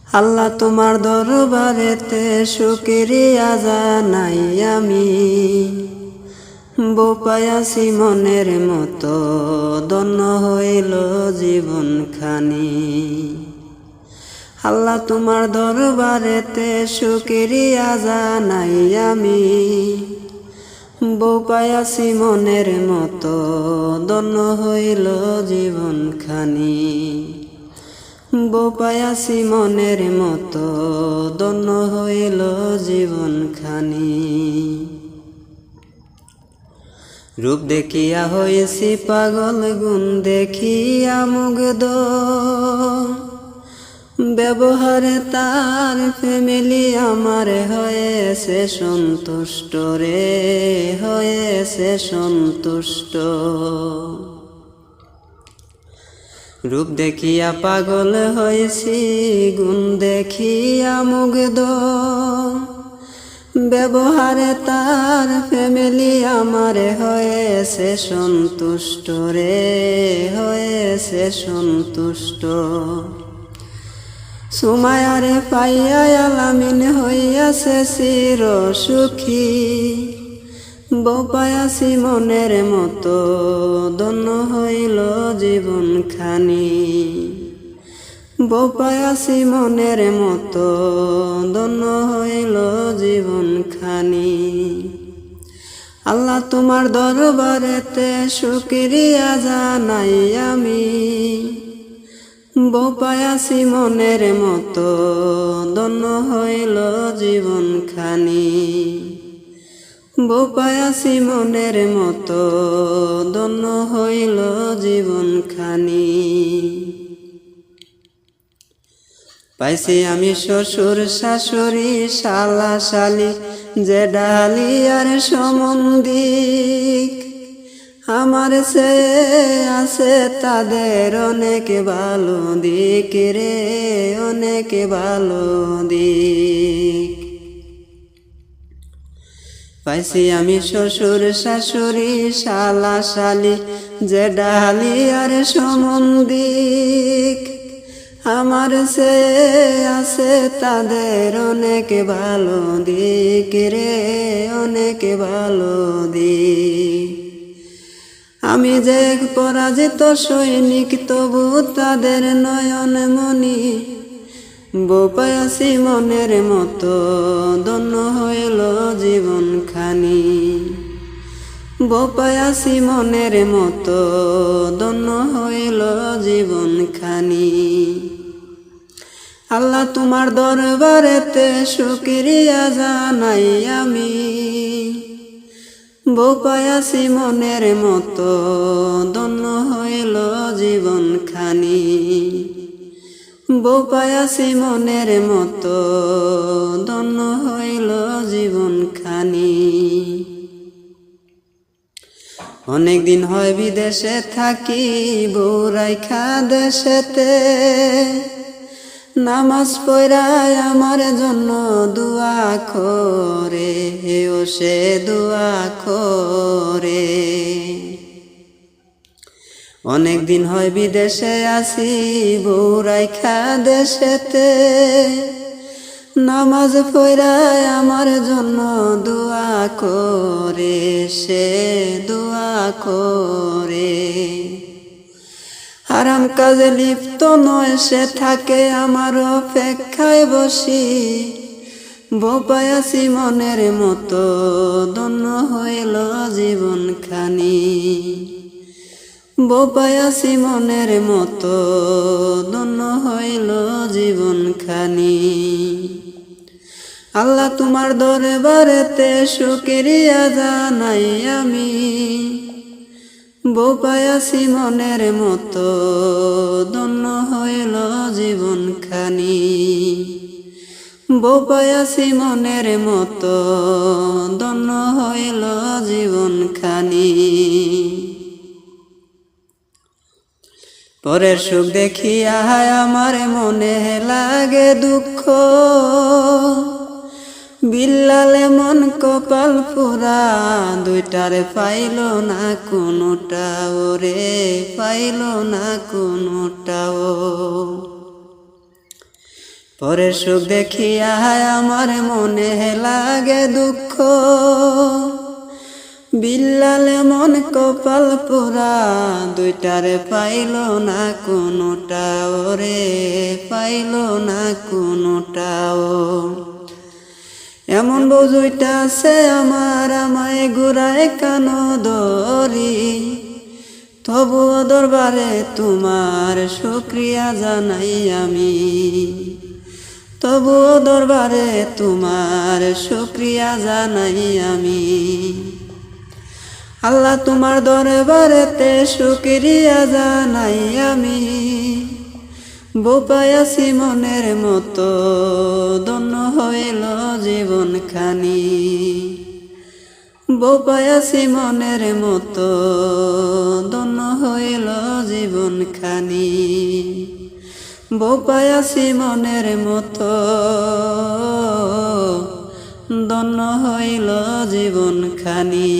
আল্লাহ তোমার দরবারেতে শুকরিয়া জানাই আমি, বোপায়াসি মনের মতো ধন্য হইল জীবনখানি। আল্লাহ তোমার দরবারেতে শুকরিয়া জানাই আমি, বোপায়াসি মনের মতো ধন্য হইল জীবনখানি। বোপায়াসি মনের মতো ধন্য হইল জীবনখানি। রূপ দেখিয়া হয়েছি পাগল, গুণ দেখিয়া মুগ্ধ, ব্যবহারে তার ফ্যামিলি আমার হয়েছে সন্তুষ্ট রে, হয়েছে সন্তুষ্ট। রূপ দেখিয়া পাগল হয়েছি, গুণ দেখিয়া মুগ্ধ, ব্যবহারে তার ফ্যামিলি আমার হয়েছে সন্তুষ্ট রে, হয়েছে সন্তুষ্ট। সুমায়ারে পাইয়া আলামিন হইয়াছে চির সুখী, বোপায়াসি মনের মতো ধন্য হইল জীবনখানি। বোপায়াসি মনের মতো ধন্য হইল জীবনখানি। আল্লাহ তোমার দরবারেতে শুকরিয়া জানাই আমি, বোপায়াসি মনের মতো ধন্য হইল জীবনখানি। বোপায়াসি মনের মতো ধন্য হইল জীবনখানি। পাইছি আমি শ্বশুর শাশুড়ি শালা শালি জেঠালি আর সম্বন্ধিক, আমার সে আছে তাদের অনেক ভালো দিক রে, অনেক ভালো দিক। পাইছি আমি শ্বশুর শাশুড়ি শালা শালি জেঠালি আর সম্বন্ধিক, আমার সে আছে তাদের অনেক ভালো দিক রে, অনেক ভালো দিক। আমি যে পরাজিত সৈনিক তবু তাদের নয়ন মনি, বোপায়াসি মনের মতো ধন্য হইল জীবনখানি। বোপায়াসি মনের মতো ধন্য হইল জীবনখানি। আল্লাহ তোমার দরবারেতে শুকরিয়া জানাই আমি, বোপায়াসি মনের মতো ধন্য হইল জীবনখানি। বোপায়াসি মনের মতো ধন্য হইল জীবনখানি। অনেক দিন হয় বিদেশে থাকি, বউ রাইখা দেশেতে, নামাজ পড়ায় আমার জন্য দুয়া করে, ও সে দুয়া করে। অনেক দিন হয় বিদেশে আছি, বউ রাইখা দেশেতে, নামাজ পড়ায় আমার জন্য দুয়া করে, সে দুয়া করে। হারাম কাজে লিপ্ত নয়, সে থাকে আমার অপেক্ষায় বসি, বোপায়াসি মনের মতো ধন্য হইল জীবনখানি। বোপায়াসি মনের মতো ধন্য হইল জীবনখানি। আল্লাহ তোমার দরবারেতে শুকরিয়া জানাই আমি, বোপায়াসি মনের মতো ধন্য হইল জীবনখানি। বোপায়াসি মনের মতো ধন্য হইল জীবনখানি। পরের সুখ দেখিয়া আমার মনে লাগে দুঃখ, বিল্লালে মন কপাল পুরা, দুইটারে পাইল না কোনোটাও রে, পাইল না কোনোটাও। পরের সুখ দেখিয়া আমার মনে লাগে দুঃখ, বিল্লাল মন কপাল পুরা, দুইটারে পাইল না কোনোটাও রে, পাইল না কোনোটাও। এমন বুঝুইটা আছে আমার, আমায় ঘুরায় কেন দরি, তবুও দরবারে তোমার শুকরিয়া জানাই আমি, তবুও দরবারে তোমার শুকরিয়া জানাই আমি। আল্লাহ তোমার দরবারেতে শুকরিয়া জানাই আমি, বউ পাইয়াছি মনের মতো, ধন্য হইল জীবন খানি। বউ পাইয়াছি মনের মতো, ধন্য হইল জীবন খানি। বউ পাইয়াছি মনের মতো, ধন্য হইল জীবন খানি।